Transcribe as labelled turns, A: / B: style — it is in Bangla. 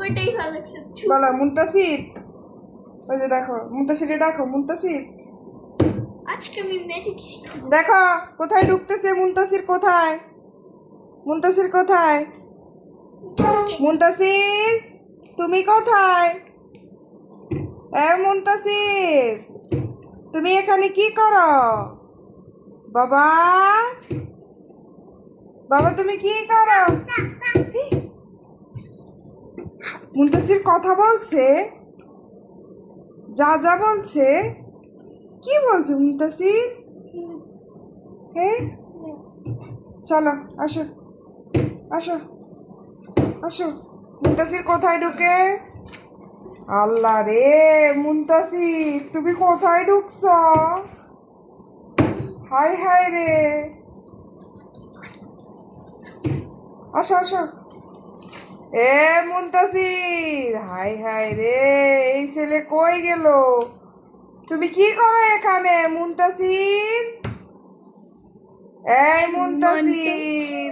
A: ওইটাই ভালো লাগছে।
B: বলো মুনতাসির, ওই যে দেখো মুনতাসিরে ডাকো, মুনতাসির
A: আজকে আমি ম্যাজিক শিখবো।
B: দেখো কোথায় ঢুকতেছে, মুনতাসির কোথায়, মুনতাসির কোথায়, মুনতাসির তুমি কোথায়? এ মুনতাসির তুমি এখানে কি করো? বাবা, বাবা তুমি কি করো? মুনতাসির কথা বলছে, যা যা বলছে। কি বলছো মুনতাসির? হ্যাঁ চলো আসো, আসো, আসো। মুনতাসির কোথায় ঢুকে? আল্লাহ রে মুনতাসির তুমি কোথায় ঢুকছ? হাই হাই রে, আসো আসো। এ মুনতাসির হাই হাই রে, এই ছেলে কই গেল? তুমি কি করো এখানে মুনতাসির? এই মুনতাসির